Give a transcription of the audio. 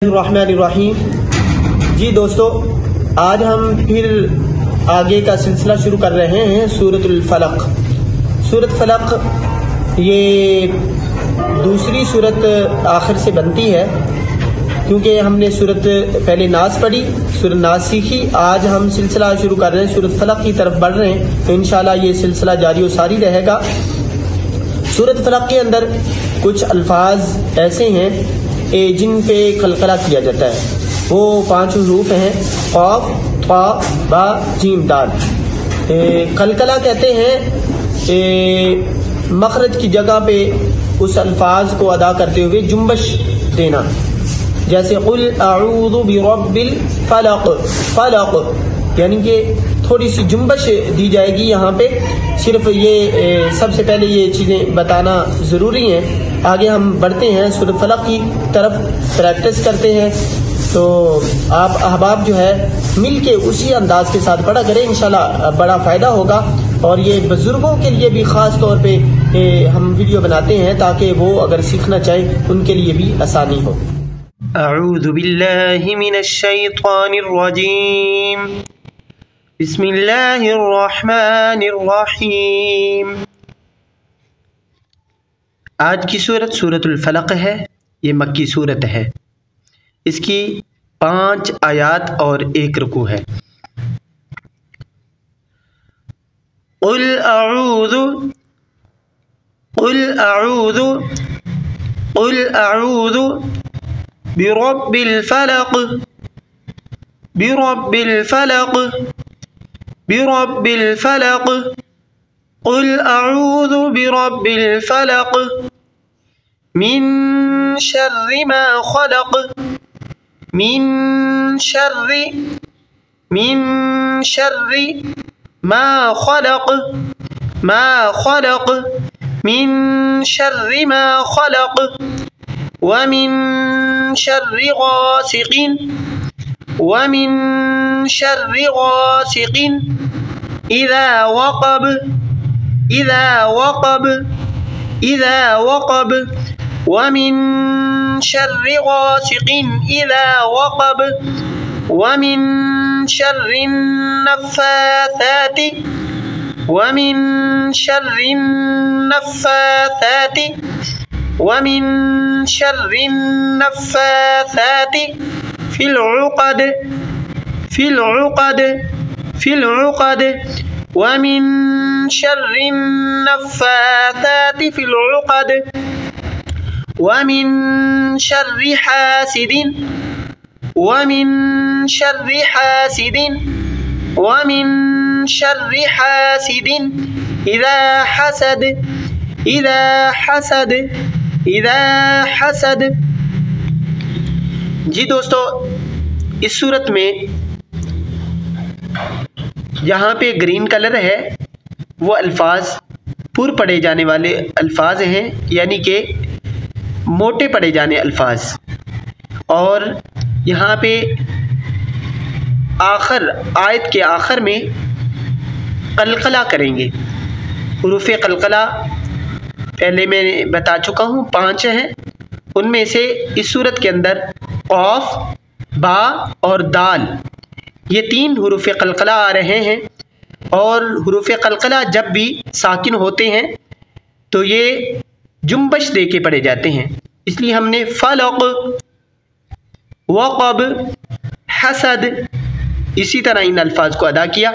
الرحمن جی دوستو، آج ہم پھر آگے کا سلسلہ شروع کر رہے ہیں سورۃ الفلق۔ سورۃ فلق یہ دوسری سورت آخر سے بنتی ہے، کیونکہ ہم نے سورت پہلے ناس پڑھی، سورۃ ناس سیکھی۔ آج ہم سلسلہ شروع کر رہے ہیں، سورۃ فلق کی طرف بڑھ رہے ہیں، تو انشاءاللہ یہ سلسلہ جاری و ساری رہے گا۔ سورۃ فلق کے اندر کچھ الفاظ ایسے ہیں جن پہ قلقلہ کیا جاتا ہے، وہ 5 حروف ہیں: قاف، طا، با، جیم، دال۔ قلقلہ کہتے ہیں مخرج کی جگہ پہ اس الفاظ کو ادا کرتے ہوئے جنبش دینا، جیسے قل اعوذ برب الفلق، فلق یعنی کہ تھوڑی سی جنبش دی جائے گی یہاں پہ۔ صرف یہ سب سے پہلے یہ چیزیں بتانا ضروری ہیں۔ آگے ہم بڑھتے ہیں، سورۃ فلق کی طرف پریکٹس کرتے ہیں، تو آپ احباب جو ہے مل کے اسی انداز کے ساتھ پڑھا کریں، انشاءاللہ بڑا فائدہ ہوگا۔ اور یہ بزرگوں کے لیے بھی خاص طور پہ ہم ویڈیو بناتے ہیں تاکہ وہ اگر سیکھنا چاہیں ان کے لیے بھی آسانی ہو۔ اعوذ باللہ من الشیطان الرجیم، بسم اللہ الرحمن الرحیم۔ آج کی سورت سورۃ الفلق ہے، یہ مکی سورت ہے، اس کی 5 آیات اور 1 رکوع ہے۔ قل اعوذ برب الفلق، برب الفلق، برب الفلق، قل اعوذ برب الفلق، من شر ما خلق، من شر ما خلق، ما خلق، من شر ما خلق، ومن شر غاسق، ومن شر غاسق إذا وقب، إذا وقب، إذا وقب، ومن شر غاسق إذا وقب، ومن شر النفاثات، ومن شر النفاثات، ومن شر النفاثات في العقد، في العقد، في العقد، ومن شر النفاثات في العقد، ومن شر حاسد، ومن شر حاسد، ومن شر حاسد إذا حسد، إذا حسد، إذا حسد۔ جی دوستو، اس صورت میں جہاں پہ گرین کلر ہے وہ الفاظ پر پڑھے جانے والے الفاظ ہیں، یعنی کہ موٹے پڑھے جانے الفاظ، اور یہاں پہ آیت کے آخر میں قلقلہ کریں گے۔ حروف قلقلہ پہلے میں بتا چکا ہوں 5 ہیں، ان میں سے اس صورت کے اندر قاف، با اور دال، یہ 3 حروف قلقلہ آ رہے ہیں، اور حروف قلقلہ جب بھی ساکن ہوتے ہیں تو یہ جنبش دے کے پڑھے جاتے ہیں، اس لیے ہم نے فلق، وقب، حسد اسی طرح ان الفاظ کو ادا کیا۔